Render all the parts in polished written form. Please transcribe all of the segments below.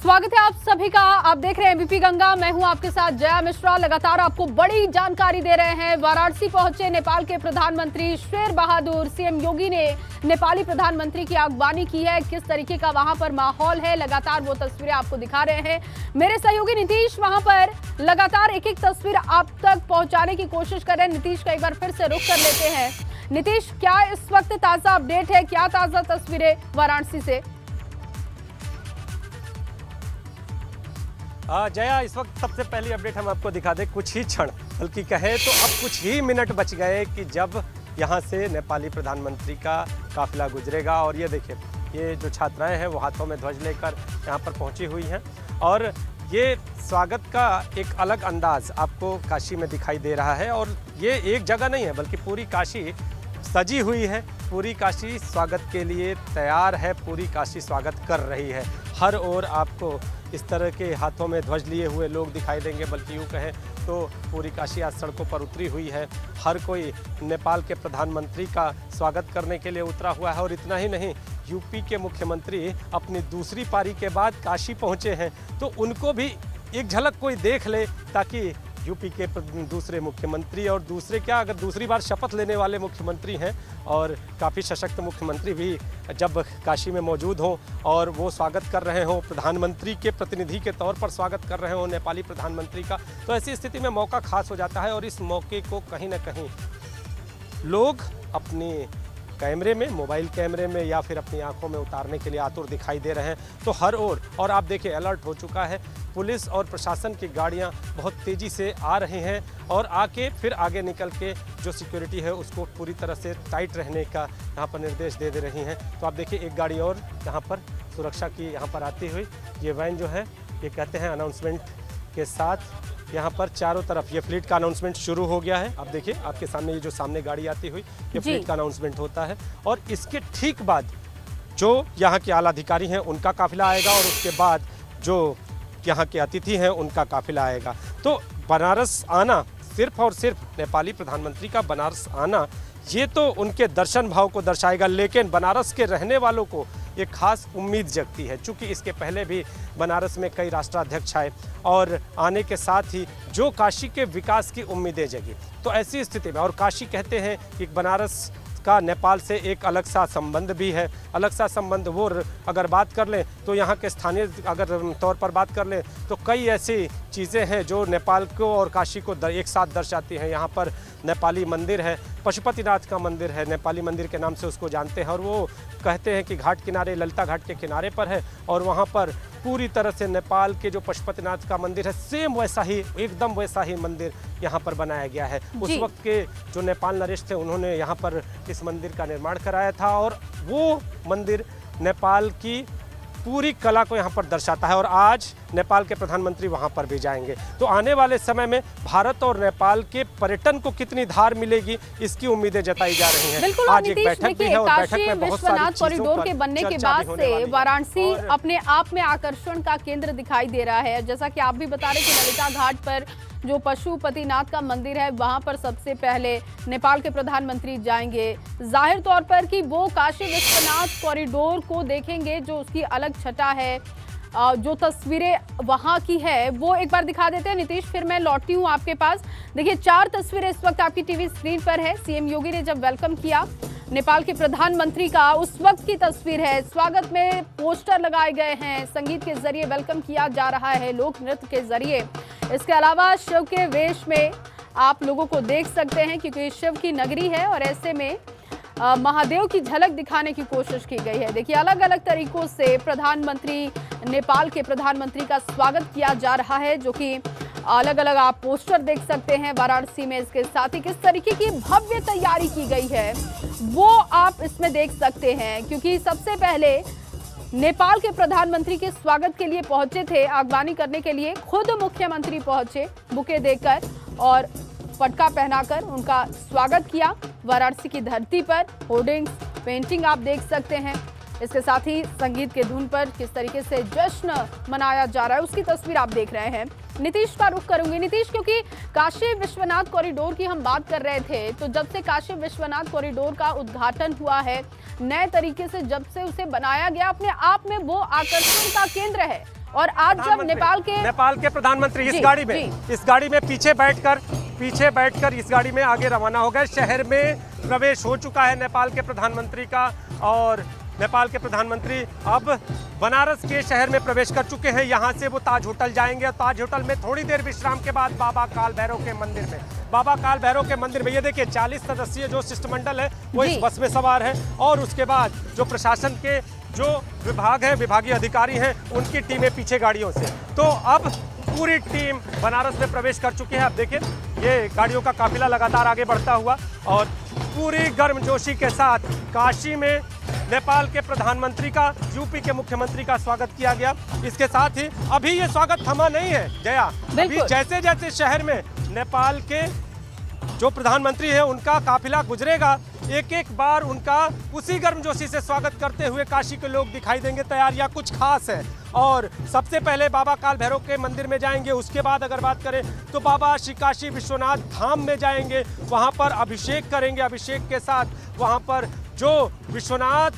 स्वागत है आप सभी का। आप देख रहे हैं एबीपी गंगा। मैं हूं आपके साथ जया मिश्रा। लगातार आपको बड़ी जानकारी दे रहे हैं। वाराणसी पहुंचे नेपाल के प्रधानमंत्री शेर बहादुर। सीएम योगी ने नेपाली प्रधानमंत्री की अगवानी की है। किस तरीके का वहां पर माहौल है, लगातार वो तस्वीरें आपको दिखा रहे हैं। मेरे सहयोगी नीतीश वहां पर लगातार एक एक तस्वीर आप तक पहुंचाने की कोशिश कर रहे हैं। नीतीश का एक बार फिर से रुख कर लेते हैं। नीतीश, क्या इस वक्त ताजा अपडेट है, क्या ताजा तस्वीरें वाराणसी से? जया, इस वक्त सबसे पहली अपडेट हम आपको दिखा दें। कुछ ही क्षण, बल्कि कहें तो अब कुछ ही मिनट बच गए कि जब यहाँ से नेपाली प्रधानमंत्री का काफिला गुजरेगा। और ये देखिए, ये जो छात्राएं हैं वो हाथों में ध्वज लेकर यहाँ पर पहुँची हुई हैं। और ये स्वागत का एक अलग अंदाज आपको काशी में दिखाई दे रहा है। और ये एक जगह नहीं है, बल्कि पूरी काशी सजी हुई है। पूरी काशी स्वागत के लिए तैयार है, पूरी काशी स्वागत कर रही है। हर ओर आपको इस तरह के हाथों में ध्वज लिए हुए लोग दिखाई देंगे, बल्कि यूँ कहें तो पूरी काशी आज सड़कों पर उतरी हुई है। हर कोई नेपाल के प्रधानमंत्री का स्वागत करने के लिए उतरा हुआ है। और इतना ही नहीं, यूपी के मुख्यमंत्री अपनी दूसरी पारी के बाद काशी पहुँचे हैं, तो उनको भी एक झलक कोई देख ले, ताकि यूपी के दूसरे मुख्यमंत्री और दूसरे क्या, अगर दूसरी बार शपथ लेने वाले मुख्यमंत्री हैं और काफ़ी सशक्त मुख्यमंत्री भी जब काशी में मौजूद हों और वो स्वागत कर रहे हों, प्रधानमंत्री के प्रतिनिधि के तौर पर स्वागत कर रहे हों नेपाली प्रधानमंत्री का, तो ऐसी स्थिति में मौका खास हो जाता है। और इस मौके को कहीं ना कहीं लोग अपनी कैमरे में, मोबाइल कैमरे में या फिर अपनी आंखों में उतारने के लिए आतुर दिखाई दे रहे हैं। तो हर ओर, और आप देखिए, अलर्ट हो चुका है। पुलिस और प्रशासन की गाड़ियां बहुत तेज़ी से आ रही हैं और आके फिर आगे निकल के जो सिक्योरिटी है उसको पूरी तरह से टाइट रहने का यहाँ पर निर्देश दे रही हैं। तो आप देखिए, एक गाड़ी और यहाँ पर सुरक्षा की यहाँ पर आती हुई, ये वैन जो है, ये कहते हैं अनाउंसमेंट के साथ यहाँ पर चारों तरफ ये फ्लीट का अनाउंसमेंट शुरू हो गया है। आप देखिए, आपके सामने ये जो सामने गाड़ी आती हुई, ये फ्लीट का अनाउंसमेंट होता है। और इसके ठीक बाद जो यहाँ के आला अधिकारी हैं उनका काफिला आएगा, और उसके बाद जो यहाँ के अतिथि हैं उनका काफिला आएगा। तो बनारस आना, सिर्फ और सिर्फ नेपाली प्रधानमंत्री का बनारस आना, ये तो उनके दर्शन भाव को दर्शाएगा, लेकिन बनारस के रहने वालों को एक खास उम्मीद जगती है। चूँकि इसके पहले भी बनारस में कई राष्ट्राध्यक्ष आए और आने के साथ ही जो काशी के विकास की उम्मीदें जगी, तो ऐसी स्थिति में, और काशी कहते हैं कि बनारस का नेपाल से एक अलग सा संबंध भी है। अलग सा संबंध वो अगर बात कर लें तो यहाँ के स्थानीय अगर तौर पर बात कर लें तो कई ऐसी चीज़ें हैं जो नेपाल को और काशी को एक साथ दर्शाती हैं। यहाँ पर नेपाली मंदिर है, पशुपतिनाथ का मंदिर है, नेपाली मंदिर के नाम से उसको जानते हैं। और वो कहते हैं कि घाट किनारे, ललिता घाट के किनारे पर है, और वहाँ पर पूरी तरह से नेपाल के जो पशुपतिनाथ का मंदिर है, सेम वैसा ही, एकदम वैसा ही मंदिर यहाँ पर बनाया गया है। उस वक्त के जो नेपाल नरेश थे, उन्होंने यहाँ पर इस मंदिर का निर्माण कराया था, और वो मंदिर नेपाल की पूरी कला को यहाँ पर दर्शाता है। और आज नेपाल के प्रधानमंत्री वहाँ पर भी जाएंगे, तो आने वाले समय में भारत और नेपाल के पर्यटन को कितनी धार मिलेगी, इसकी उम्मीदें जताई जा रही हैं। बिल्कुल, आज एक बैठक भी है और बैठक में बहुत सारी कॉरिडोर के बनने के बाद से वाराणसी अपने आप में आकर्षण का केंद्र दिखाई दे रहा है। जैसा कि आप भी बता रहे कि ललिता घाट पर जो पशुपतिनाथ का मंदिर है, वहां पर सबसे पहले नेपाल के प्रधानमंत्री जाएंगे। जाहिर तौर पर कि वो काशी विश्वनाथ कॉरिडोर को देखेंगे, जो उसकी अलग छटा है। जो तस्वीरें वहां की है वो एक बार दिखा देते हैं नीतीश, फिर मैं लौटती हूं आपके पास। देखिए, 4 तस्वीरें इस वक्त आपकी टीवी स्क्रीन पर है। सीएम योगी ने जब वेलकम किया नेपाल के प्रधानमंत्री का, उस वक्त की तस्वीर है। स्वागत में पोस्टर लगाए गए हैं, संगीत के जरिए वेलकम किया जा रहा है, लोक नृत्य के जरिए। इसके अलावा शिव के वेश में आप लोगों को देख सकते हैं, क्योंकि शिव की नगरी है और ऐसे में महादेव की झलक दिखाने की कोशिश की गई है। देखिए, अलग अलग तरीकों से प्रधानमंत्री, नेपाल के प्रधानमंत्री का स्वागत किया जा रहा है, जो कि अलग अलग आप पोस्टर देख सकते हैं वाराणसी में। इसके साथ ही किस तरीके की भव्य तैयारी की गई है वो आप इसमें देख सकते हैं, क्योंकि सबसे पहले नेपाल के प्रधानमंत्री के स्वागत के लिए पहुंचे थे, आगवानी करने के लिए खुद मुख्यमंत्री पहुंचे, बुके देकर और पटका पहनाकर उनका स्वागत किया। वाराणसी की धरती पर होर्डिंग्स, पेंटिंग आप देख सकते हैं। इसके साथ ही संगीत के धुन पर किस तरीके से जश्न मनाया जा रहा है उसकी तस्वीर आप देख रहे हैं। नीतीश का रुख करूंगी। नीतीश, क्योंकि काशी विश्वनाथ कॉरिडोर की हम बात कर रहे थे, तो जब से काशी विश्वनाथ कॉरिडोर का उद्घाटन हुआ है, नए तरीके से जब से उसे बनाया गया, अपने आप में वो आकर्षण का केंद्र है और आज जब नेपाल के प्रधानमंत्री जी, इस गाड़ी में पीछे बैठकर इस गाड़ी में आगे रवाना हो गए। शहर में प्रवेश हो चुका है नेपाल के प्रधानमंत्री का, और नेपाल के प्रधानमंत्री अब बनारस के शहर में प्रवेश कर चुके हैं। यहाँ से वो ताज होटल जाएंगे और ताज होटल में थोड़ी देर विश्राम के बाद बाबा काल भैरव के मंदिर में ये देखिए 40 सदस्यीय जो शिष्टमंडल है वो इस बस में सवार है, और उसके बाद जो प्रशासन के जो विभाग है, विभागीय अधिकारी हैं, उनकी टीमें पीछे गाड़ियों से। तो अब पूरी टीम बनारस में प्रवेश कर चुकी है। अब देखिए ये गाड़ियों का काफिला लगातार आगे बढ़ता हुआ, और पूरी गर्मजोशी के साथ काशी में नेपाल के प्रधानमंत्री का, यूपी के मुख्यमंत्री का स्वागत किया गया। इसके साथ ही अभी ये स्वागत थमा नहीं है जया, अभी जैसे जैसे शहर में नेपाल के जो प्रधानमंत्री है उनका काफिला गुजरेगा, एक एक बार उनका उसी गर्मजोशी से स्वागत करते हुए काशी के लोग दिखाई देंगे। तैयारियां कुछ खास है, और सबसे पहले बाबा काल भैरव के मंदिर में जाएंगे। उसके बाद अगर बात करें तो बाबा श्री काशी विश्वनाथ धाम में जाएंगे, वहां पर अभिषेक करेंगे। अभिषेक के साथ वहां पर जो विश्वनाथ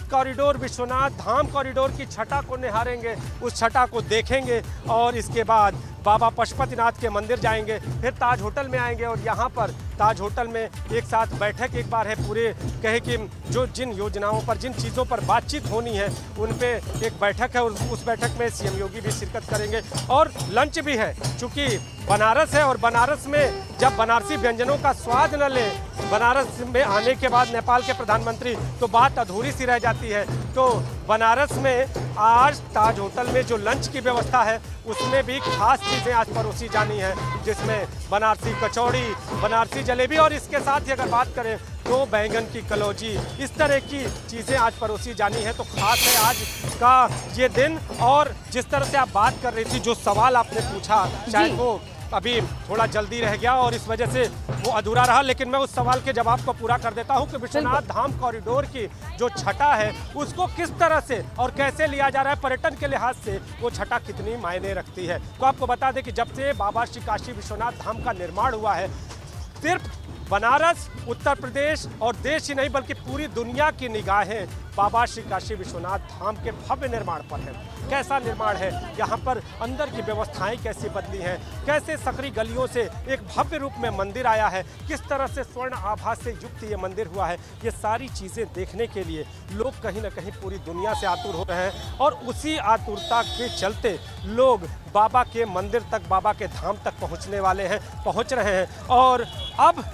धाम कॉरिडोर की छटा को निहारेंगे, उस छटा को देखेंगे, और इसके बाद बाबा पशुपतिनाथ के मंदिर जाएंगे, फिर ताज होटल में आएंगे, और यहाँ पर ताज होटल में एक साथ बैठक एक बार है, पूरे कहे कि जो जिन योजनाओं पर, जिन चीज़ों पर बातचीत होनी है उन पे एक बैठक है, और उस बैठक में सीएम योगी भी शिरकत करेंगे, और लंच भी है। चूँकि बनारस है, और बनारस में जब बनारसी व्यंजनों का स्वाद न ले बनारस में आने के बाद नेपाल के प्रधानमंत्री, तो बात अधूरी सी रह जाती है। तो बनारस में आज ताज होटल में जो लंच की व्यवस्था है उसमें भी खास चीज़ें आज परोसी जानी है, जिसमें बनारसी कचौड़ी, बनारसी जलेबी, और इसके साथ ही अगर बात करें तो बैंगन की कलौजी, इस तरह की चीज़ें आज परोसी जानी है। तो खास है आज का ये दिन। और जिस तरह से आप बात कर रही थी, जो सवाल आपने पूछा, शायद वो अभी थोड़ा जल्दी रह गया और इस वजह से वो अधूरा रहा, लेकिन मैं उस सवाल के जवाब को पूरा कर देता हूं कि विश्वनाथ धाम कॉरिडोर की जो छटा है उसको किस तरह से और कैसे लिया जा रहा है, पर्यटन के लिहाज से वो छटा कितनी मायने रखती है। तो आपको बता दें कि जब से बाबा श्री काशी विश्वनाथ धाम का निर्माण हुआ है, सिर्फ बनारस, उत्तर प्रदेश और देश ही नहीं बल्कि पूरी दुनिया की निगाहें बाबा श्री काशी विश्वनाथ धाम के भव्य निर्माण पर है। कैसा निर्माण है, यहाँ पर अंदर की व्यवस्थाएं कैसी बदली हैं, कैसे सकरी गलियों से एक भव्य रूप में मंदिर आया है, किस तरह से स्वर्ण आभा से युक्त ये मंदिर हुआ है, ये सारी चीज़ें देखने के लिए लोग कहीं ना कहीं पूरी दुनिया से आतुर हो रहे हैं। और उसी आतुरता के चलते लोग बाबा के मंदिर तक, बाबा के धाम तक पहुँच रहे हैं। और अब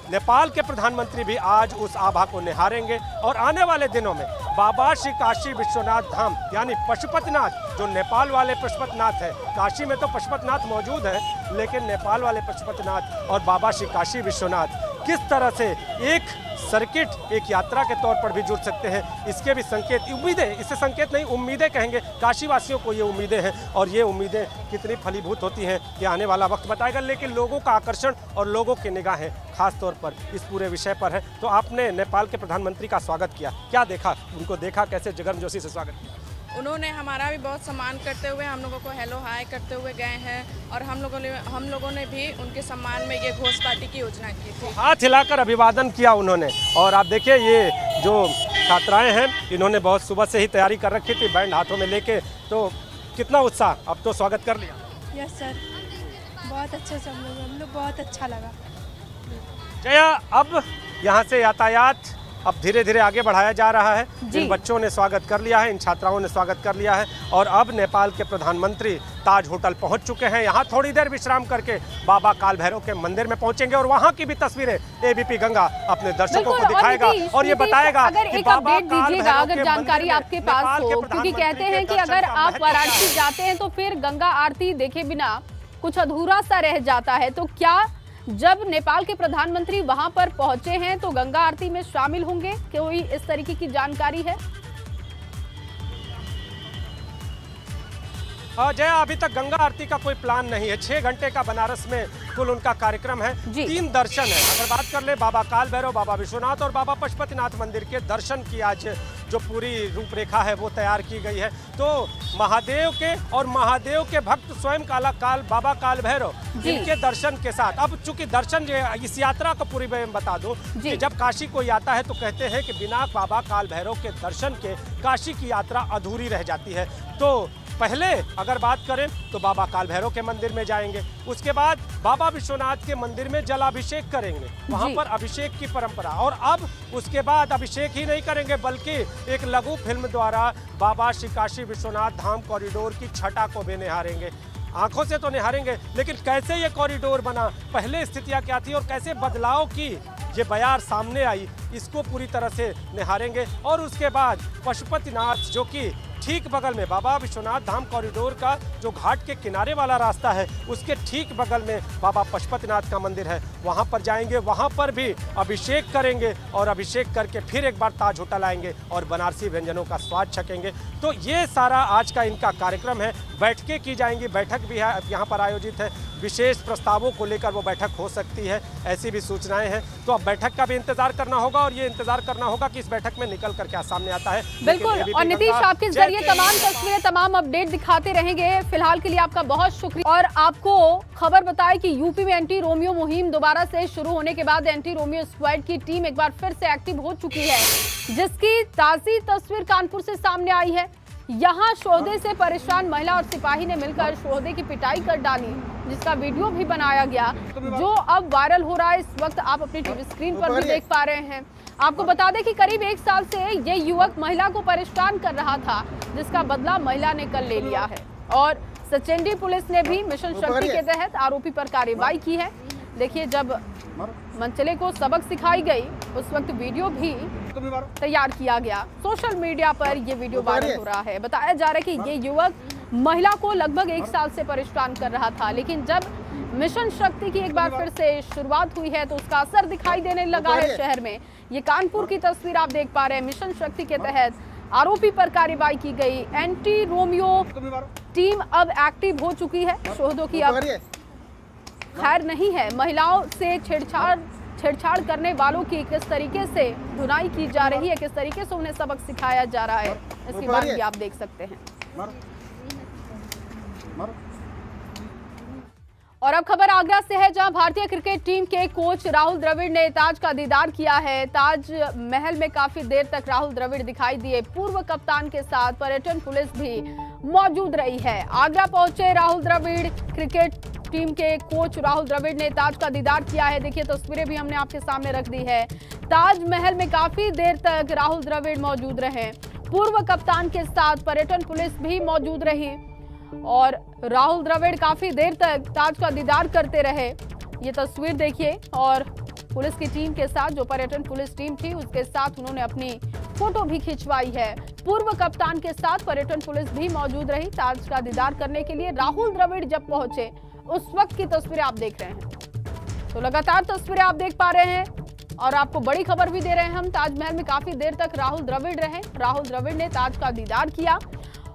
नेपाल के प्रधानमंत्री भी आज उस आभा को निहारेंगे, और आने वाले दिनों में बाबा श्री काशी विश्वनाथ धाम यानी पशुपतिनाथ, जो नेपाल वाले पशुपतिनाथ है, काशी में तो पशुपतिनाथ मौजूद है, लेकिन नेपाल वाले पशुपतिनाथ और बाबा श्री काशी विश्वनाथ किस तरह से एक सर्किट, एक यात्रा के तौर पर भी जुड़ सकते हैं, इसके भी संकेत, उम्मीदें, इसे संकेत नहीं उम्मीदें कहेंगे, काशीवासियों को ये उम्मीदें हैं, और ये उम्मीदें कितनी फलीभूत होती हैं ये आने वाला वक्त बताएगा। लेकिन लोगों का आकर्षण और लोगों की निगाहें खास तौर पर इस पूरे विषय पर है। तो आपने नेपाल के प्रधानमंत्री का स्वागत किया, क्या देखा, उनको देखा कैसे गर्मजोशी से स्वागत किया? उन्होंने हमारा भी बहुत सम्मान करते हुए हम लोगों को हेलो हाय करते हुए गए हैं, और हम लोगों ने भी उनके सम्मान में ये घोष पार्टी की योजना की थी। हाथ हिलाकर अभिवादन किया उन्होंने। और आप देखिए ये जो छात्राएं हैं, इन्होंने बहुत सुबह से ही तैयारी कर रखी थी, बैंड हाथों में लेके, तो कितना उत्साह, अब तो स्वागत कर लिया। यस सर, बहुत अच्छे से हम लोग बहुत अच्छा लगा। जया, अब यहाँ से यातायात अब धीरे धीरे आगे बढ़ाया जा रहा है। इन बच्चों ने स्वागत कर लिया है, इन छात्राओं ने स्वागत कर लिया है, और अब नेपाल के प्रधानमंत्री ताज होटल पहुंच चुके हैं। यहाँ थोड़ी देर विश्राम करके बाबा काल भैरव के मंदिर में पहुंचेंगे, और वहाँ की भी तस्वीरें एबीपी गंगा अपने दर्शकों को दिखाएगा और ये बताएगा अगर एक अपडेट दीजिएगा, अगर जानकारी आपके पास हो, क्योंकि कहते हैं कि अगर आप वाराणसी जाते हैं तो फिर गंगा आरती देखे बिना कुछ अधूरा सा रह जाता है। तो क्या जब नेपाल के प्रधानमंत्री वहां पर पहुंचे हैं तो गंगा आरती में शामिल होंगे, कोई इस तरीके की जानकारी है? जया, अभी तक गंगा आरती का कोई प्लान नहीं है। 6 घंटे का बनारस में कुल उनका कार्यक्रम है, 3 दर्शन है। अगर बात कर ले बाबा काल भैरव, बाबा विश्वनाथ और बाबा पशुपतिनाथ मंदिर के दर्शन की आज जो पूरी रूपरेखा है वो तैयार की गई है। तो महादेव के और महादेव के भक्त स्वयं काल बाबा काल भैरव, इनके दर्शन के साथ, अब चूंकि दर्शन इस यात्रा को पूरी मैं बता दूं कि जब काशी कोई आता है तो कहते हैं कि बिना बाबा काल भैरव के दर्शन के काशी की यात्रा अधूरी रह जाती है। तो पहले अगर बात करें तो बाबा काल भैरव के मंदिर में जाएंगे, उसके बाद बाबा विश्वनाथ के मंदिर में जलाभिषेक करेंगे, वहां पर अभिषेक की परंपरा। और अब उसके बाद अभिषेक ही नहीं करेंगे बल्कि एक लघु फिल्म द्वारा बाबा श्री काशी विश्वनाथ धाम कॉरिडोर की छटा को भी निहारेंगे। आंखों से तो निहारेंगे, लेकिन कैसे ये कॉरिडोर बना, पहले स्थितियां क्या थी और कैसे बदलाव की ये बयार सामने आई, इसको पूरी तरह से निहारेंगे। और उसके बाद पशुपतिनाथ, जो कि ठीक बगल में बाबा विश्वनाथ धाम कॉरिडोर का जो घाट के किनारे वाला रास्ता है, उसके ठीक बगल में बाबा पशुपतिनाथ का मंदिर है, वहां पर जाएंगे, वहां पर भी अभिषेक करेंगे और अभिषेक करके फिर एक बार ताज होटल आएंगे और बनारसी व्यंजनों का स्वाद चखेंगे। तो ये सारा आज का इनका कार्यक्रम है। बैठकें की जाएंगी, बैठक भी है यहाँ पर आयोजित है, विशेष प्रस्तावों को लेकर वो बैठक हो सकती है, ऐसी भी सूचनाएं हैं। तो अब बैठक का भी इंतजार करना होगा और ये इंतजार करना होगा कि इस बैठक में निकल कर क्या सामने आता है। बिल्कुल, और नीतीश आपके जरिए तमाम तस्वीरें, तमाम अपडेट दिखाते रहेंगे। फिलहाल के लिए आपका बहुत शुक्रिया। और आपको खबर बताएं कि यूपी में एंटी रोमियो मुहिम दोबारा से शुरू होने के बाद एंटी रोमियो स्क्वाड की टीम एक बार फिर से एक्टिव हो चुकी है, जिसकी ताजी तस्वीर कानपुर से सामने आई है। यहाँ शोहदे से परेशान महिला और सिपाही ने मिलकर शोहदे की पिटाई कर डाली, जिसका वीडियो भी बनाया गया, जो अब वायरल हो रहा है। इस वक्त आप अपनी टीवी स्क्रीन पर भी देख पा रहे हैं। आपको बता दें कि करीब 1 साल से ये युवक महिला को परेशान कर रहा था, जिसका बदला महिला ने कल ले लिया है। और सचेंडी पुलिस ने भी मिशन शक्ति के तहत आरोपी पर कार्रवाई की है। देखिए, जब मनचले को सबक सिखाई गई, उस वक्त वीडियो भी तैयार किया गया। सोशल मीडिया पर ये वीडियो वायरल हो रहा है। बताया जा रहा है कि ये युवक महिला को लगभग 1 साल से परेशान कर रहा था, लेकिन जब मिशन शक्ति की एक बार फिर से शुरुआत हुई है तो उसका असर दिखाई देने लगा है शहर में। ये कानपुर की तस्वीर आप देख पा रहे हैं। मिशन शक्ति के तहत आरोपी पर कार्रवाई की गई। एंटी रोमियो टीम अब एक्टिव हो चुकी है। शोहदों की अब खैर नहीं है। महिलाओं से छेड़छाड़ करने वालों की किस तरीके से धुनाई की जा रही है, किस तरीके से उन्हें सबक सिखाया जा रहा है, इसकी बात भी आप देख सकते हैं। और अब खबर आगरा से है, जहां भारतीय क्रिकेट टीम के कोच राहुल द्रविड़ ने ताज का दीदार किया है। ताज महल में काफी देर तक राहुल द्रविड़ दिखाई दिए। पूर्व कप्तान के साथ पर्यटन पुलिस भी मौजूद रही है। आगरा पहुंचे राहुल द्रविड़। क्रिकेट टीम के कोच राहुल द्रविड़ ने ताज का दीदार किया है। देखिए, तस्वीरें भी हमने आपके सामने रख दी है। ताज महल में काफी देर तक राहुल द्रविड़ मौजूद रहे। पूर्व कप्तान के साथ पर्यटन पुलिस भी मौजूद रही और राहुल द्रविड़ काफी देर तक ताज का दीदार करते रहे। ये तस्वीर देखिए, और पुलिस की टीम के साथ, जो पर्यटन पुलिस टीम थी, उसके साथ उन्होंने अपनी फोटो भी खिंचवाई है। पूर्व कप्तान के साथ पर्यटन पुलिस भी मौजूद रही ताज का दीदार करने के लिए। राहुल द्रविड़ जब पहुंचे उस वक्त की तस्वीरें आप देख रहे हैं। तो लगातार तस्वीरें आप देख पा रहे हैं और आपको बड़ी खबर भी दे रहे हैं हम। ताजमहल में काफी देर तक राहुल द्रविड़ रहे। राहुल द्रविड़ ने ताज का दीदार किया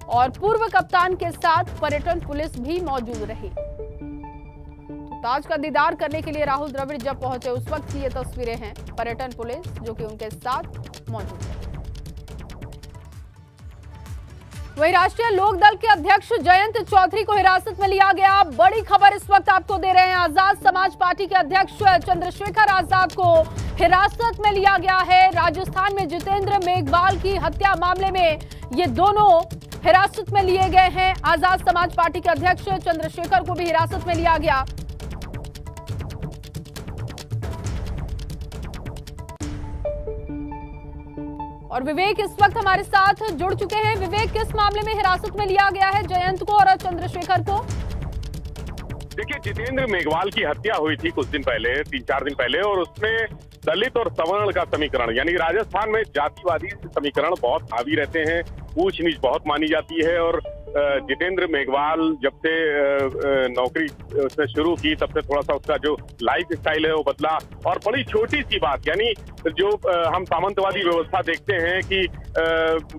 और पूर्व कप्तान के साथ पर्यटन पुलिस भी मौजूद रही। तो ताज का दीदार करने के लिए राहुल द्रविड़ जब पहुंचे उस वक्त की ये तस्वीरें हैं। पर्यटन पुलिस जो कि उनके साथ मौजूद है। वहीं राष्ट्रीय लोकदल के अध्यक्ष जयंत चौधरी को हिरासत में लिया गया। बड़ी खबर इस वक्त आपको दे रहे हैं। आजाद समाज पार्टी के अध्यक्ष चंद्रशेखर आजाद को हिरासत में लिया गया है। राजस्थान में जितेंद्र मेघवाल की हत्या मामले में ये दोनों हिरासत में लिए गए हैं। आजाद समाज पार्टी के अध्यक्ष चंद्रशेखर को भी हिरासत में लिया गया। और विवेक इस वक्त हमारे साथ जुड़ चुके हैं। विवेक, किस मामले में हिरासत में लिया गया है जयंत को और चंद्रशेखर को? देखिए, जितेंद्र मेघवाल की हत्या हुई थी कुछ दिन पहले, 3-4 दिन पहले, और उसमें दलित और सवर्ण का समीकरण, यानी राजस्थान में जातिवादी समीकरण बहुत हावी रहते हैं, ऊंच नीच बहुत मानी जाती है। और जितेंद्र मेघवाल जब से नौकरी उसने शुरू की तब से थोड़ा सा उसका जो लाइफ स्टाइल है वो बदला। और बड़ी छोटी सी बात, यानी जो हम सामंतवादी व्यवस्था देखते हैं कि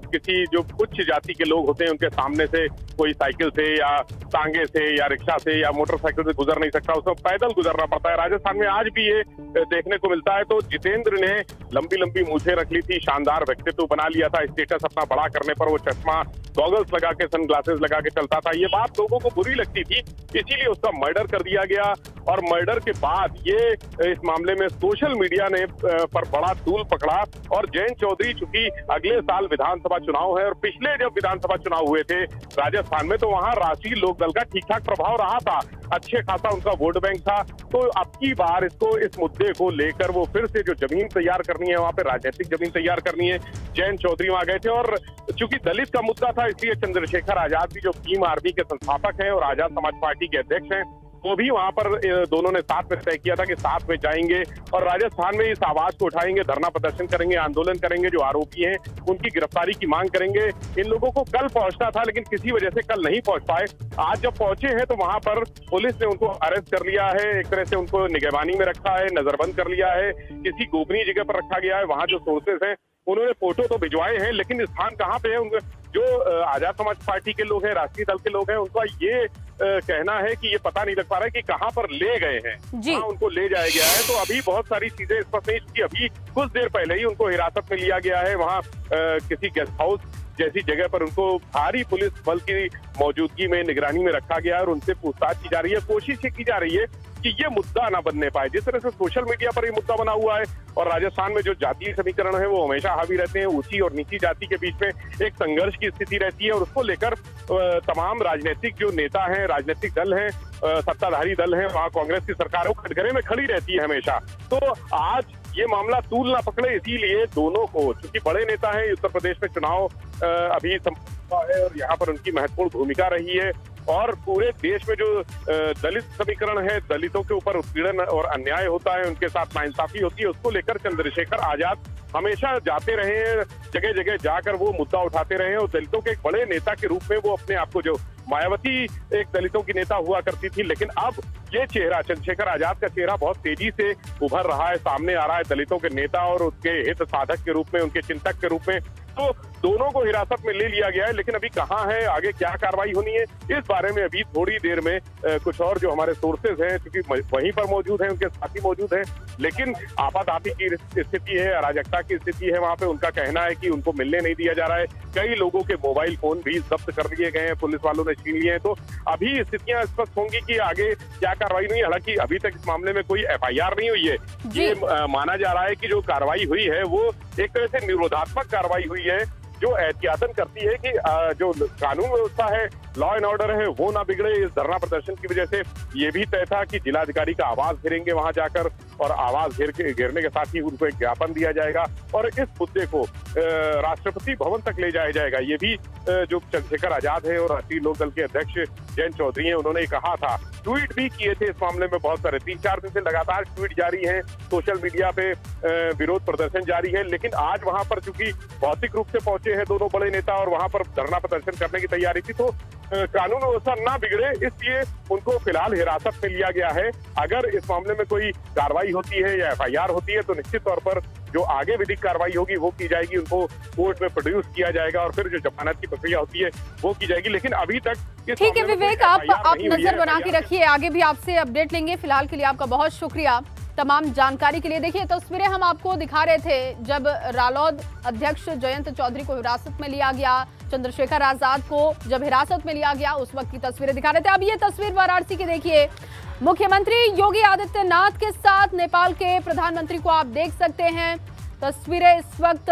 किसी जो उच्च जाति के लोग होते हैं उनके सामने से कोई साइकिल से या टांगे से या रिक्शा से या मोटरसाइकिल से गुजर नहीं सकता, उसमें पैदल गुजरना पड़ता है। राजस्थान में आज भी ये देखने को मिलता है। तो जितेंद्र ने लंबी लंबी मूछें रख ली थी, शानदार व्यक्तित्व बना लिया था। स्टेटस अपना बड़ा करने पर वो चश्मा, गॉगल्स लगा के, सनग्लासेस लगा के चलता था। ये बात लोगों को बुरी लगती थी, इसीलिए उसका मर्डर कर दिया गया। और मर्डर के बाद ये इस मामले में सोशल मीडिया ने पर बड़ा तूल पकड़ा। और जयंत चौधरी चूंकि अगले साल विधानसभा चुनाव है और पिछले जब विधानसभा चुनाव हुए थे राजस्थान में तो वहां राष्ट्रीय लोकदल का ठीक ठाक प्रभाव रहा था, अच्छे खासा उनका वोट बैंक था। तो अब की बार इसको इस मुद्दे को लेकर वो फिर से जो जमीन तैयार करनी है, वहां पे राजनीतिक जमीन तैयार करनी है, जयंत चौधरी वहां गए थे। और चूंकि दलित का मुद्दा था इसलिए चंद्रशेखर आजाद भी जो भीम आर्मी के संस्थापक हैं और आजाद समाज पार्टी के अध्यक्ष हैं वो भी वहां पर दोनों ने साथ में तय किया था कि साथ में जाएंगे और राजस्थान में इस आवाज को उठाएंगे, धरना प्रदर्शन करेंगे, आंदोलन करेंगे, जो आरोपी हैं उनकी गिरफ्तारी की मांग करेंगे। इन लोगों को कल पहुंचना था लेकिन किसी वजह से कल नहीं पहुंच पाए। आज जब पहुंचे हैं तो वहां पर पुलिस ने उनको अरेस्ट कर लिया है, एक तरह से उनको निगरानी में रखा है, नजरबंद कर लिया है, किसी गोपनीय जगह पर रखा गया है। वहां जो सोर्सेस हैं उन्होंने फोटो तो भिजवाए हैं लेकिन स्थान कहाँ पे है उनके जो आजाद समाज पार्टी के लोग हैं, राष्ट्रीय दल के लोग हैं, उनका ये कहना है कि ये पता नहीं लग पा रहा है कि कहाँ पर ले गए हैं, कहाँ उनको ले जाया गया है। तो अभी बहुत सारी चीजें स्पष्ट नहीं, क्योंकि अभी कुछ देर पहले ही उनको हिरासत में लिया गया है। वहाँ किसी गेस्ट हाउस जैसी जगह पर उनको भारी पुलिस बल की मौजूदगी में निगरानी में रखा गया है और उनसे पूछताछ की जा रही है। कोशिश ये की जा रही है कि ये मुद्दा ना बनने पाए। जिस तरह से सोशल मीडिया पर ये मुद्दा बना हुआ है और राजस्थान में जो जातीय समीकरण है वो हमेशा हावी रहते हैं, ऊंची और नीची जाति के बीच में एक संघर्ष की स्थिति रहती है और उसको लेकर तमाम राजनीतिक जो नेता हैं, राजनीतिक दल हैं, सत्ताधारी दल हैं, वहाँ कांग्रेस की सरकार वो कटघरे में खड़ी रहती है हमेशा। तो आज ये मामला तूल ना पकड़े इसीलिए दोनों को, चूंकि बड़े नेता हैं, उत्तर प्रदेश में चुनाव अभी संपन्न है और यहाँ पर उनकी महत्वपूर्ण भूमिका रही है और पूरे देश में जो दलित समीकरण है, दलितों के ऊपर उत्पीड़न और अन्याय होता है, उनके साथ नाइंसाफी होती है, उसको लेकर चंद्रशेखर आजाद हमेशा जाते रहे हैं, जगह जगह जाकर वो मुद्दा उठाते रहे हैं और दलितों के एक बड़े नेता के रूप में वो अपने आप को, जो मायावती एक दलितों की नेता हुआ करती थी, लेकिन अब ये चेहरा, चंद्रशेखर आजाद का चेहरा बहुत तेजी से उभर रहा है, सामने आ रहा है दलितों के नेता और उसके हित साधक के रूप में, उनके चिंतक के रूप में। तो दोनों को हिरासत में ले लिया गया है लेकिन अभी कहाँ है, आगे क्या कार्रवाई होनी है, इस बारे में अभी थोड़ी देर में कुछ और जो हमारे सोर्सेज हैं, क्योंकि वहीं पर मौजूद हैं, उनके साथी मौजूद हैं, लेकिन आपाधापी की स्थिति है, अराजकता की स्थिति है वहाँ पे। उनका कहना है कि उनको मिलने नहीं दिया जा रहा है। कई लोगों के मोबाइल फोन भी जब्त कर लिए गए हैं, पुलिस वालों ने छीन लिए हैं। तो अभी स्थितियां स्पष्ट होंगी कि आगे क्या कार्रवाई हुई। हालांकि अभी तक इस मामले में कोई FIR नहीं हुई है। ये माना जा रहा है कि जो कार्रवाई हुई है वो एक तरह से निरोधात्मक कार्रवाई हुई है, जो एहतियातन करती है कि जो कानून व्यवस्था है, लॉ एंड ऑर्डर है, वो ना बिगड़े। इस धरना प्रदर्शन की वजह से ये भी तय था कि जिलाधिकारी का आवास घेरेंगे वहां जाकर और आवास घेरने के साथ ही उनको एक ज्ञापन दिया जाएगा और इस मुद्दे को राष्ट्रपति भवन तक ले जाया जाएगा। ये भी जो चंद्रशेखर आजाद है और राष्ट्रीय लोकदल के अध्यक्ष जयंत चौधरी हैं, उन्होंने कहा था, ट्वीट भी किए थे इस मामले में बहुत सारे, 3-4 दिन से लगातार ट्वीट जारी हैं, सोशल मीडिया पे विरोध प्रदर्शन जारी है। लेकिन आज वहां पर चूंकि भौतिक रूप से पहुंचे हैं दोनों बड़े नेता और वहां पर धरना प्रदर्शन करने की तैयारी थी, तो कानून व्यवस्था ना बिगड़े इसलिए उनको फिलहाल हिरासत में लिया गया है। अगर इस मामले में कोई कार्रवाई होती है या FIR होती है तो निश्चित तौर पर जो आगे विधिक कार्रवाई होगी वो की जाएगी, उनको कोर्ट में प्रोड्यूस किया जाएगा और फिर जो जमानत की प्रक्रिया होती है वो की जाएगी। लेकिन अभी तक ठीक है विवेक, आप नजर बना के रखिए, आगे भी आपसे अपडेट लेंगे। फिलहाल के लिए आपका बहुत शुक्रिया तमाम जानकारी के लिए। देखिए तस्वीरें हम आपको दिखा रहे थे जब रालोद अध्यक्ष जयंत चौधरी को हिरासत में लिया गया, चंद्रशेखर आजाद को जब हिरासत में लिया गया उस वक्त की तस्वीरें दिखा रहे थे। अब ये तस्वीर वाराणसी की देखिए, मुख्यमंत्री योगी आदित्यनाथ के साथ नेपाल के प्रधानमंत्री को आप देख सकते हैं। तस्वीरें इस वक्त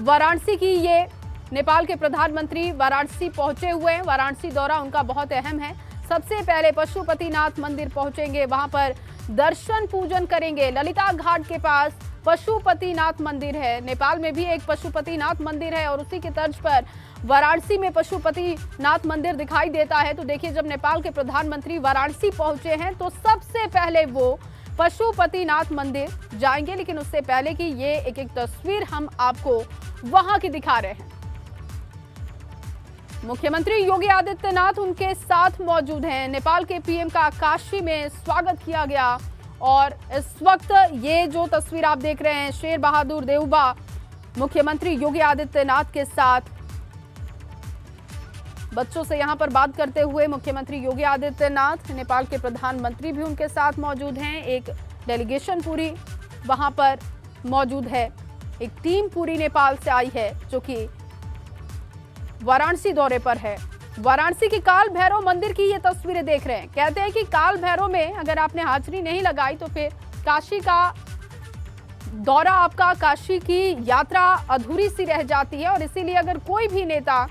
वाराणसी की, ये नेपाल के प्रधानमंत्री वाराणसी पहुंचे हुए हैं। वाराणसी दौरा उनका बहुत अहम है। सबसे पहले पशुपतिनाथ मंदिर पहुंचेंगे, वहां पर दर्शन पूजन करेंगे। ललिता घाट के पास पशुपतिनाथ मंदिर है, नेपाल में भी एक पशुपतिनाथ मंदिर है और उसी के तर्ज पर वाराणसी में पशुपतिनाथ मंदिर दिखाई देता है। तो देखिए जब नेपाल के प्रधानमंत्री वाराणसी पहुंचे हैं तो सबसे पहले वो पशुपतिनाथ मंदिर जाएंगे, लेकिन उससे पहले की ये एक एक तस्वीर हम आपको वहां की दिखा रहे हैं। मुख्यमंत्री योगी आदित्यनाथ उनके साथ मौजूद हैं। नेपाल के PM का काशी में स्वागत किया गया और इस वक्त ये जो तस्वीर आप देख रहे हैं, शेर बहादुर देउबा मुख्यमंत्री योगी आदित्यनाथ के साथ बच्चों से यहां पर बात करते हुए मुख्यमंत्री योगी आदित्यनाथ, नेपाल के प्रधानमंत्री भी उनके साथ मौजूद हैं। एक डेलीगेशन पूरी वहां पर मौजूद है, एक टीम पूरी नेपाल से आई है जो कि वाराणसी दौरे पर है। वाराणसी की काल भैरव मंदिर की ये तस्वीरें देख रहे हैं। कहते हैं कि काल भैरव में अगर आपने हाजिरी नहीं लगाई तो फिर काशी का दौरा, आपका काशी की यात्रा अधूरी सी रह जाती है। और इसीलिए अगर कोई भी नेता,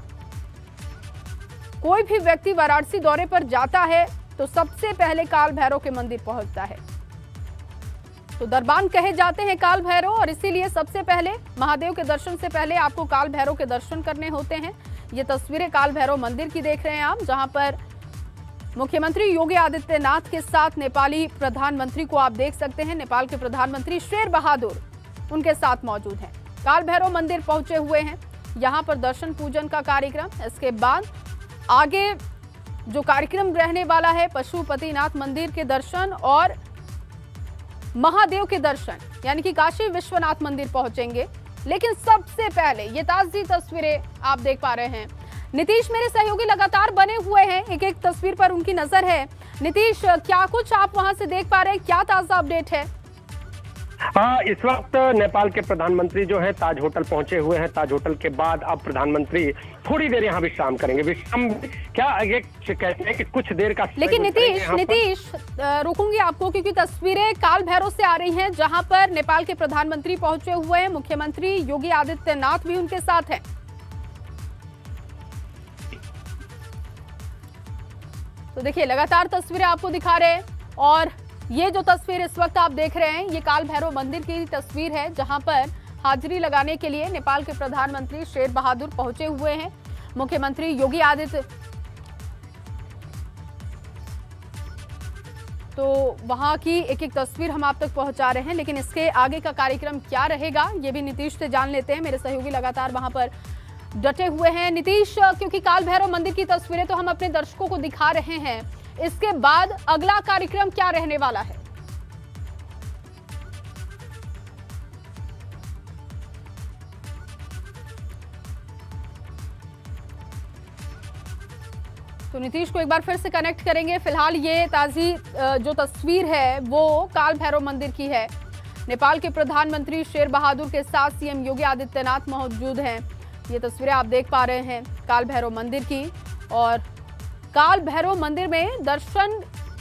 कोई भी व्यक्ति वाराणसी दौरे पर जाता है तो सबसे पहले काल भैरव के मंदिर पहुंचता है। तो दरबान कहे जाते हैं काल भैरव, और इसीलिए सबसे पहले महादेव के दर्शन से पहले आपको काल भैरव के दर्शन करने होते हैं। ये तस्वीरें काल भैरव मंदिर की देख रहे हैं आप, जहां पर मुख्यमंत्री योगी आदित्यनाथ के साथ नेपाली प्रधानमंत्री को आप देख सकते हैं। नेपाल के प्रधानमंत्री शेर बहादुर उनके साथ मौजूद हैं। काल भैरव मंदिर पहुंचे हुए हैं, यहां पर दर्शन पूजन का कार्यक्रम। इसके बाद आगे जो कार्यक्रम रहने वाला है, पशुपतिनाथ मंदिर के दर्शन और महादेव के दर्शन, यानी कि काशी विश्वनाथ मंदिर पहुंचेंगे। लेकिन सबसे पहले ये ताजी तस्वीरें आप देख पा रहे हैं। नीतीश मेरे सहयोगी लगातार बने हुए हैं, एक एक तस्वीर पर उनकी नजर है। नीतीश, क्या कुछ आप वहां से देख पा रहे हैं, क्या ताजा अपडेट है? हाँ, इस वक्त नेपाल के प्रधानमंत्री जो है ताज होटल पहुंचे हुए हैं। ताज होटल के बाद अब प्रधानमंत्री थोड़ी देर यहाँ विश्राम करेंगे। विश्राम क्या ये कहते हैं कि कुछ देर का, लेकिन नीतीश रोकूंगी आपको, क्योंकि तस्वीरें काल भैरव से आ रही हैं, जहां पर नेपाल के प्रधानमंत्री पहुंचे हुए हैं। मुख्यमंत्री योगी आदित्यनाथ भी उनके साथ हैं। तो देखिए, लगातार तस्वीरें आपको दिखा रहे हैं, और ये जो तस्वीर इस वक्त आप देख रहे हैं, ये काल भैरव मंदिर की तस्वीर है, जहां पर हाजिरी लगाने के लिए नेपाल के प्रधानमंत्री शेर बहादुर पहुंचे हुए हैं। मुख्यमंत्री योगी आदित्य, तो वहां की एक एक तस्वीर हम आप तक पहुंचा रहे हैं। लेकिन इसके आगे का कार्यक्रम क्या रहेगा, ये भी नीतीश से जान लेते हैं। मेरे सहयोगी लगातार वहां पर डटे हुए हैं। नीतीश, क्योंकि काल भैरव मंदिर की तस्वीरें तो हम अपने दर्शकों को दिखा रहे हैं, इसके बाद अगला कार्यक्रम क्या रहने वाला है? तो नीतीश को एक बार फिर से कनेक्ट करेंगे। फिलहाल ये ताजी जो तस्वीर है वो काल भैरव मंदिर की है। नेपाल के प्रधानमंत्री शेर बहादुर के साथ सीएम योगी आदित्यनाथ मौजूद हैं। ये तस्वीरें आप देख पा रहे हैं काल भैरव मंदिर की, और काल भैरव मंदिर में दर्शन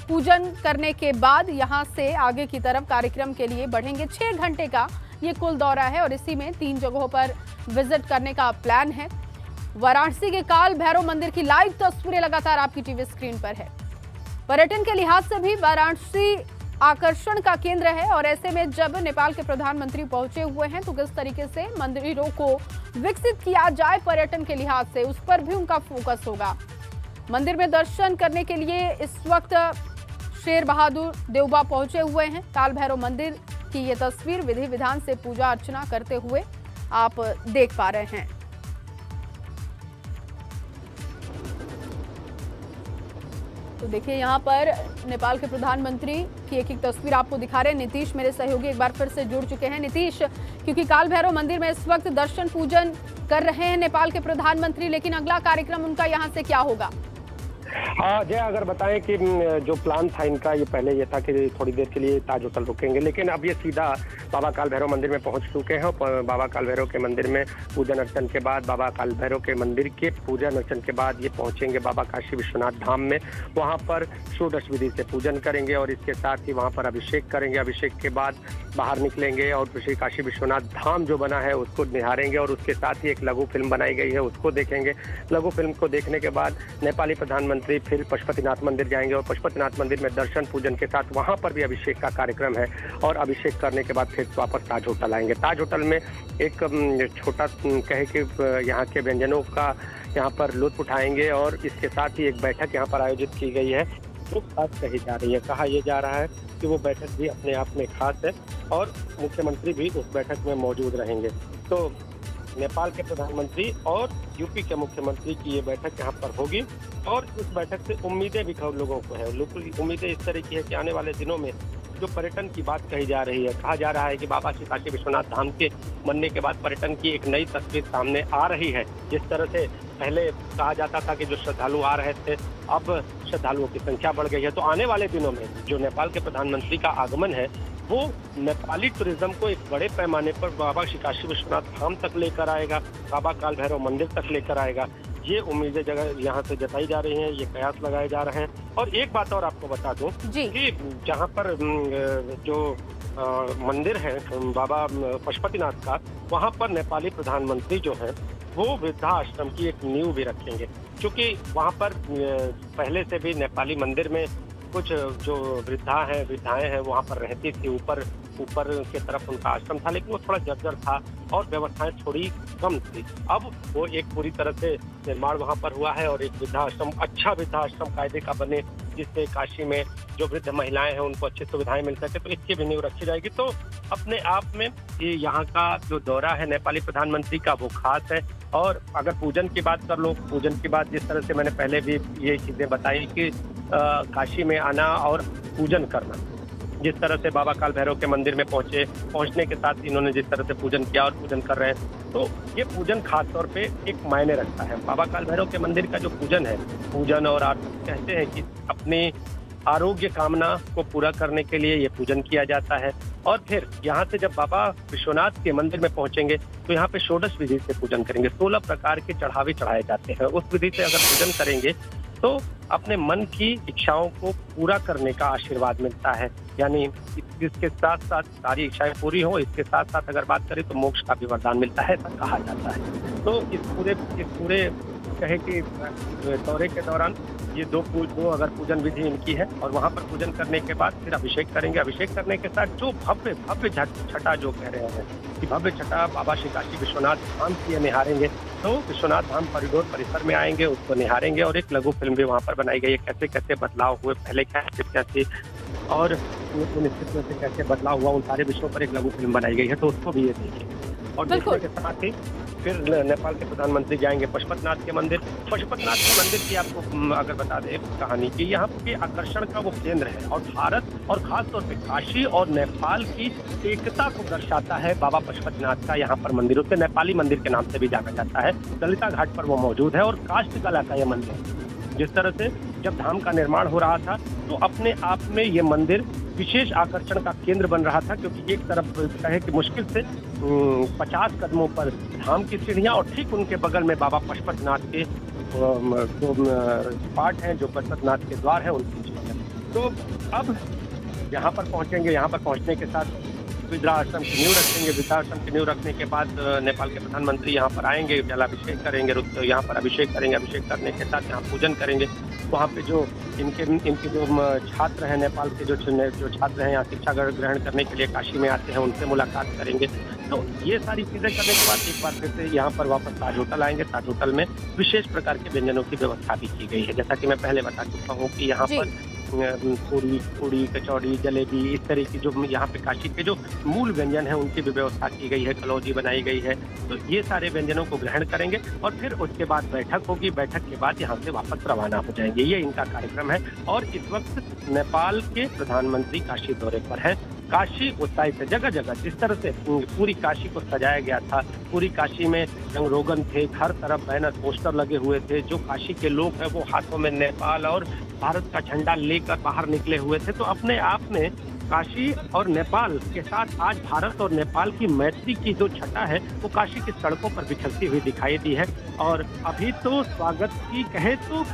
पूजन करने के बाद यहां से आगे की तरफ कार्यक्रम के लिए बढ़ेंगे। 6 घंटे का ये कुल दौरा है, और इसी में 3 जगहों पर विजिट करने का प्लान है। वाराणसी के काल भैरव मंदिर की लाइव तस्वीरें लगातार आपकी टीवी स्क्रीन पर है। पर्यटन के लिहाज से भी वाराणसी आकर्षण का केंद्र है, और ऐसे में जब नेपाल के प्रधानमंत्री पहुंचे हुए हैं तो किस तरीके से मंदिरों को विकसित किया जाए पर्यटन के लिहाज से, उस पर भी उनका फोकस होगा। मंदिर में दर्शन करने के लिए इस वक्त शेर बहादुर देवबा पहुंचे हुए हैं। काल भैरव मंदिर की ये तस्वीर विधि विधान से पूजा अर्चना करते हुए आप देख पा रहे हैं। तो देखिए, यहाँ पर नेपाल के प्रधानमंत्री की एक एक तस्वीर आपको दिखा रहे हैं। नीतीश मेरे सहयोगी एक बार फिर से जुड़ चुके हैं। नीतीश, क्योंकि काल भैरव मंदिर में इस वक्त दर्शन पूजन कर रहे हैं नेपाल के प्रधानमंत्री, लेकिन अगला कार्यक्रम उनका यहाँ से क्या होगा? हाँ जय, अगर बताएं कि जो प्लान था इनका, ये पहले ये था कि थोड़ी देर के लिए ताज होटल रुकेंगे, लेकिन अब ये सीधा बाबा काल भैरव मंदिर में पहुंच चुके हैं। बाबा काल भैरव के मंदिर में पूजन अर्चन के बाद, बाबा काल भैरव के मंदिर के पूजन अर्चन के बाद ये पहुंचेंगे बाबा काशी विश्वनाथ धाम में। वहां पर षोडश विधि से पूजन करेंगे, और इसके साथ ही वहां पर अभिषेक करेंगे। अभिषेक के बाद बाहर निकलेंगे और श्री काशी विश्वनाथ धाम जो बना है उसको निहारेंगे, और उसके साथ ही एक लघु फिल्म बनाई गई है उसको देखेंगे। लघु फिल्म को देखने के बाद नेपाली प्रधानमंत्री फिर पशुपतिनाथ मंदिर जाएंगे, और पशुपतिनाथ मंदिर में दर्शन पूजन के साथ वहां पर भी अभिषेक का कार्यक्रम है, और अभिषेक करने के बाद फिर वापस ताज होटल आएंगे। ताज होटल में एक छोटा कहे कि यहाँ के व्यंजनों का यहाँ पर लुत्फ उठाएंगे, और इसके साथ ही एक बैठक यहाँ पर आयोजित की गई है जो खास कही जा रही है। कहा यह जा रहा है कि वो बैठक भी अपने आप में खास है, और मुख्यमंत्री भी उस बैठक में मौजूद रहेंगे। तो नेपाल के प्रधानमंत्री और यूपी के मुख्यमंत्री की ये बैठक यहाँ पर होगी, और इस बैठक से उम्मीदें भी लोगों को है। उम्मीदें इस तरह की है कि आने वाले दिनों में जो पर्यटन की बात कही जा रही है, कहा जा रहा है कि बाबा श्री काशी विश्वनाथ धाम के बनने के बाद पर्यटन की एक नई तस्वीर सामने आ रही है। जिस तरह से पहले कहा जाता था कि जो श्रद्धालु आ रहे थे, अब श्रद्धालुओं की संख्या बढ़ गई है। तो आने वाले दिनों में जो नेपाल के प्रधानमंत्री का आगमन है वो नेपाली टूरिज्म को एक बड़े पैमाने पर बाबा श्री काशी विश्वनाथ धाम तक लेकर आएगा, बाबा काल भैरव मंदिर तक लेकर आएगा। ये उम्मीदें जगह यहाँ से जताई जा रही हैं, ये कयास लगाए जा रहे हैं। और एक बात और आपको बता दूं कि जहाँ पर जो मंदिर है बाबा पशुपतिनाथ का, वहाँ पर नेपाली प्रधानमंत्री जो है वो वृद्धा आश्रम की एक नींव भी रखेंगे, क्योंकि वहाँ पर पहले से भी नेपाली मंदिर में कुछ जो वृद्धाएं हैं वहाँ पर रहती थी। ऊपर की तरफ उनका आश्रम था, लेकिन वो थोड़ा जर्जर था और व्यवस्थाएं थोड़ी कम थी। अब वो एक पूरी तरह से निर्माण वहाँ पर हुआ है और एक वृद्धाश्रम, अच्छा वृद्धाश्रम कायदे का बने, जिससे काशी में जो वृद्ध महिलाएं हैं उनको अच्छी सुविधाएं मिल सके, तो इसकी भी नींव रखी जाएगी। तो अपने आप में ये यहाँ का जो दौरा है नेपाली प्रधानमंत्री का वो खास है। और अगर पूजन की बात कर लो, पूजन की बात जिस तरह से मैंने पहले भी ये चीजें बताई कि काशी में आना और पूजन करना, जिस तरह से बाबा काल भैरव के मंदिर में पहुंचने के साथ इन्होंने जिस तरह से पूजन किया और पूजन कर रहे हैं, तो ये पूजन खास तौर पे एक मायने रखता है। बाबा काल भैरव के मंदिर का जो पूजन है, पूजन और कहते हैं कि अपनी आरोग्य कामना को पूरा करने के लिए ये पूजन किया जाता है। और फिर यहाँ से जब बाबा विश्वनाथ के मंदिर में पहुंचेंगे तो यहाँ पे षोडश विधि से पूजन करेंगे। 16 प्रकार के चढ़ावे चढ़ाए जाते हैं। उस विधि से अगर पूजन करेंगे तो अपने मन की इच्छाओं को पूरा करने का आशीर्वाद मिलता है। यानी इसके साथ साथ सारी इच्छाएं पूरी हो, इसके साथ साथ अगर बात करें तो मोक्ष का भी वरदान मिलता है, ऐसा कहा जाता है। तो इस पूरे कहे कि दौरे के दौरान ये दो अगर पूजन विधि इनकी है, और वहाँ पर पूजन करने के बाद फिर अभिषेक करेंगे। अभिषेक करने के साथ जो भव्य छटा जो कह रहे हैं कि भव्य छटा बाबा श्री काशी विश्वनाथ धाम की निहारेंगे, तो विश्वनाथ धाम कॉरिडोर परिसर में आएंगे, उसको निहारेंगे। और एक लघु फिल्म भी वहाँ पर बनाई गई है, कैसे कैसे बदलाव हुए, पहले क्या स्थितियाँ थी और उन स्थितियों से कैसे बदलाव हुआ, उन सारे विषयों पर एक लघु फिल्म बनाई गई है, तो उसको भी ये देखिए। और देखने के साथ ही फिर नेपाल के प्रधानमंत्री जाएंगे पशुपतिनाथ के मंदिर। पशुपतिनाथ के मंदिर की आपको अगर बता दें कहानी की, यहाँ के आकर्षण का वो केंद्र है और भारत और खास तौर पे काशी और नेपाल की एकता को दर्शाता है बाबा पशुपतिनाथ का यहाँ पर मंदिर। उसे नेपाली मंदिर के नाम से भी जाना जाता है। दलिता घाट पर वो मौजूद है और काष्ठ कला का यह मंदिर है। जिस तरह से जब धाम का निर्माण हो रहा था तो अपने आप में ये मंदिर विशेष आकर्षण का केंद्र बन रहा था, क्योंकि एक तरफ कहे कि मुश्किल से 50 कदमों पर धाम की सीढ़ियां और ठीक उनके बगल में बाबा पशुपतिनाथ के जो पार्ट हैं, जो पशुपतिनाथ के द्वार हैं, उनकी सीढ़ियां। तो अब यहाँ पर पहुँचेंगे। यहाँ पर पहुँचने के साथ वृद्धाश्रम की नींव रखेंगे। वृद्धाश्रम की नींव रखने के बाद नेपाल के प्रधानमंत्री यहाँ पर आएंगे, जलाभिषेक करेंगे, यहाँ पर अभिषेक करेंगे। अभिषेक करने के साथ यहाँ पूजन करेंगे। वहाँ पे जो इनके जो छात्र हैं, नेपाल के जो छात्र हैं यहाँ शिक्षा ग्रहण करने के लिए काशी में आते हैं, उनसे मुलाकात करेंगे। तो ये सारी चीज़ें करने के बाद एक बार फिर से यहाँ पर वापस ताज होटल आएंगे। ताज होटल में विशेष प्रकार के व्यंजनों की व्यवस्था भी की गई है। जैसा कि मैं पहले बता चुका हूँ कि यहाँ पर पूरी कचौड़ी, जलेबी, इस तरह की जो यहाँ पे काशी के जो मूल व्यंजन हैं उनकी भी व्यवस्था की गई है। कलौजी बनाई गई है। तो ये सारे व्यंजनों को ग्रहण करेंगे और फिर उसके बाद बैठक होगी। बैठक के बाद यहाँ से वापस रवाना हो जाएंगे। ये इनका कार्यक्रम है। और इस वक्त नेपाल के प्रधानमंत्री काशी दौरे पर है। काशी उत्साहित है। जगह जगह जिस तरह से पूरी काशी को सजाया गया था, पूरी काशी में रंग रोगन थे, हर तरफ बैनर पोस्टर लगे हुए थे। जो काशी के लोग हैं वो हाथों में नेपाल और भारत का झंडा लेकर बाहर निकले हुए थे। तो अपने आप में काशी और नेपाल के साथ आज भारत और नेपाल की मैत्री की जो छटा है वो काशी की सड़कों पर बिखरती हुई दिखाई दी है। और अभी तो स्वागत की कहे तो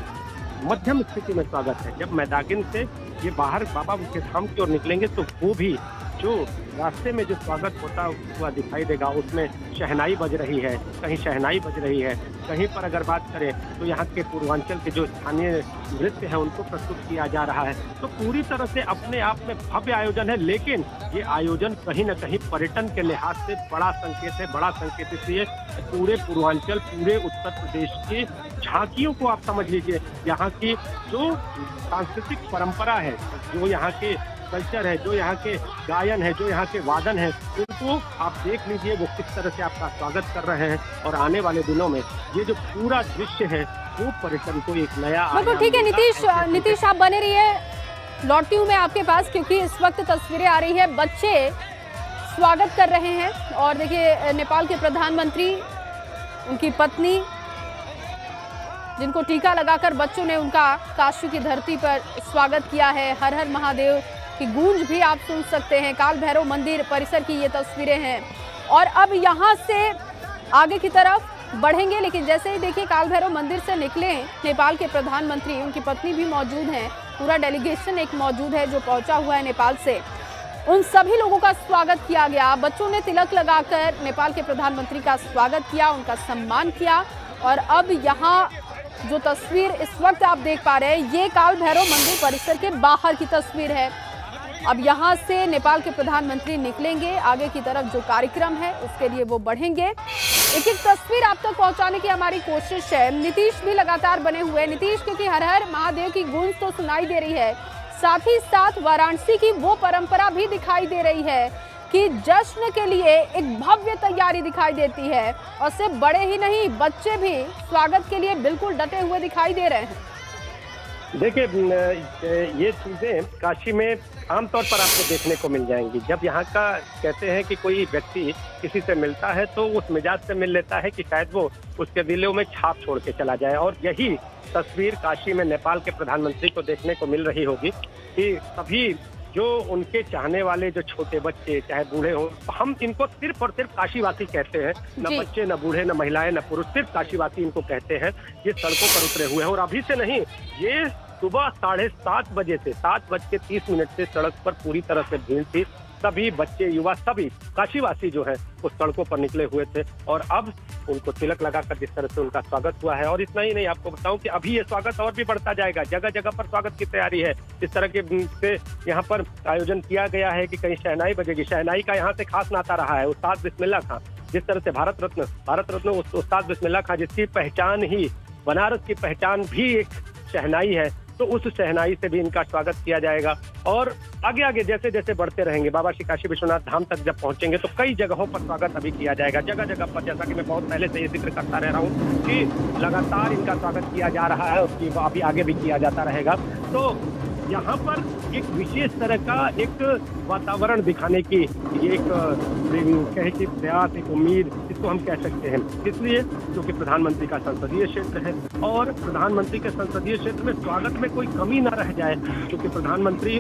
मध्यम स्थिति में स्वागत है। जब मैदागिन से ये बाहर बाबा के धाम की ओर निकलेंगे तो वो भी जो रास्ते में जो स्वागत होता हुआ दिखाई देगा, उसमें शहनाई बज रही है, कहीं शहनाई बज रही है, कहीं पर अगर बात करें तो यहाँ के पूर्वांचल के जो स्थानीय नृत्य हैं उनको प्रस्तुत किया जा रहा है। तो पूरी तरह से अपने आप में भव्य आयोजन है। लेकिन ये आयोजन कहीं न कहीं पर्यटन के लिहाज से बड़ा संकेत है। बड़ा संकेत इसलिए पूरे पूर्वांचल, पूरे उत्तर प्रदेश की झांकियों को आप समझ लीजिए। यहाँ की जो सांस्कृतिक परंपरा है, जो यहाँ के कल्चर है, जो यहाँ के गायन है, जो यहाँ के वादन है, उनको आप देख लीजिए वो किस तरह से आपका स्वागत कर रहे हैं। और आने वाले दिनों में ये जो पूरा दृश्य है वो पर्यटन को एक नया बिल्कुल ठीक है। नीतीश आप बने रहिए, लौटती हूँ मैं आपके पास, क्योंकि इस वक्त तस्वीरें आ रही है, बच्चे स्वागत कर रहे हैं। और देखिए नेपाल के प्रधानमंत्री, उनकी पत्नी, जिनको टीका लगाकर बच्चों ने उनका काशी की धरती पर स्वागत किया है। हर हर महादेव की गूंज भी आप सुन सकते हैं। काल भैरव मंदिर परिसर की ये तस्वीरें हैं। और अब यहाँ से आगे की तरफ बढ़ेंगे। लेकिन जैसे ही देखिए काल भैरव मंदिर से निकले नेपाल के प्रधानमंत्री, उनकी पत्नी भी मौजूद हैं, पूरा डेलीगेशन एक मौजूद है जो पहुंचा हुआ है नेपाल से। उन सभी लोगों का स्वागत किया गया, बच्चों ने तिलक लगाकर नेपाल के प्रधानमंत्री का स्वागत किया, उनका सम्मान किया। और अब यहाँ जो तस्वीर इस वक्त आप देख पा रहे हैं, ये काल भैरव मंदिर परिसर के बाहर की तस्वीर है। अब यहाँ से नेपाल के प्रधानमंत्री निकलेंगे, आगे की तरफ जो कार्यक्रम है उसके लिए वो बढ़ेंगे। एक एक तस्वीर आप तक पहुंचाने की हमारी कोशिश है। नीतीश भी लगातार बने हुए हैं, नीतीश, क्योंकि हर हर महादेव की गूंज तो सुनाई दे रही है, साथ ही साथ वाराणसी की वो परंपरा भी दिखाई दे रही है कि जश्न के लिए एक भव्य तैयारी दिखाई देती है। और सिर्फ बड़े ही नहीं, बच्चे भी स्वागत के लिए बिल्कुल डटे हुए दिखाई दे रहे हैं। देखिए, ये चीज़ें काशी में आमतौर पर आपको देखने को मिल जाएंगी। जब यहाँ का कहते हैं कि कोई व्यक्ति किसी से मिलता है तो उस मिजाज से मिल लेता है कि शायद वो उसके दिलों में छाप छोड़ के चला जाए। और यही तस्वीर काशी में नेपाल के प्रधानमंत्री को देखने को मिल रही होगी कि सभी जो उनके चाहने वाले जो छोटे बच्चे चाहे बूढ़े हों, हम इनको सिर्फ और सिर्फ काशीवासी कहते हैं, न बच्चे न बूढ़े न महिलाएं न पुरुष, सिर्फ काशीवासी इनको कहते हैं। ये सड़कों पर उतरे हुए हैं और अभी से नहीं, ये सुबह 7:30 बजे से 7:30 से सड़क पर पूरी तरह से भीड़ थी। सभी बच्चे, युवा, सभी काशीवासी जो है उस सड़कों पर निकले हुए थे और अब उनको तिलक लगाकर जिस तरह से उनका स्वागत हुआ है। और इतना ही नहीं, आपको बताऊं कि अभी ये स्वागत और भी बढ़ता जाएगा। जगह जगह पर स्वागत की तैयारी है। इस तरह के से यहाँ पर आयोजन किया गया है कि कहीं शहनाई बजेगी। शहनाई का यहाँ से खास नाता रहा है उस्ताद बिस्मिल्लाह खां। जिस तरह से भारत रत्न उस्ताद बिस्मिल्लाह खां, जिसकी पहचान ही, बनारस की पहचान भी एक शहनाई है, तो उस शहनाई से भी इनका स्वागत किया जाएगा। और आगे आगे जैसे जैसे बढ़ते रहेंगे, बाबा श्री काशी विश्वनाथ धाम तक जब पहुंचेंगे तो कई जगहों पर स्वागत अभी किया जाएगा। जगह जगह पर, जैसा कि मैं बहुत पहले से ये जिक्र करता रह रहा हूँ कि लगातार इनका स्वागत किया जा रहा है, उसकी अभी आगे भी किया जाता रहेगा। तो यहाँ पर एक विशेष तरह का एक वातावरण दिखाने की ये एक कहे कि प्रयास, एक उम्मीद, इसको हम कह सकते हैं। इसलिए क्योंकि प्रधानमंत्री का संसदीय क्षेत्र है और प्रधानमंत्री के संसदीय क्षेत्र में स्वागत में कोई कमी न रह जाए, क्योंकि प्रधानमंत्री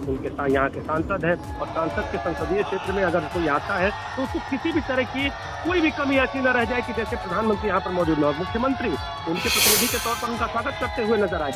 उनके यहाँ के सांसद है और सांसद के संसदीय क्षेत्र में अगर कोई आता है तो उसको किसी भी तरह की कोई भी कमी ऐसी न रह जाए कि जैसे प्रधानमंत्री यहाँ पर मौजूद न हो। मुख्यमंत्री उनके प्रतिनिधि के तौर पर उनका स्वागत करते हुए नजर आए।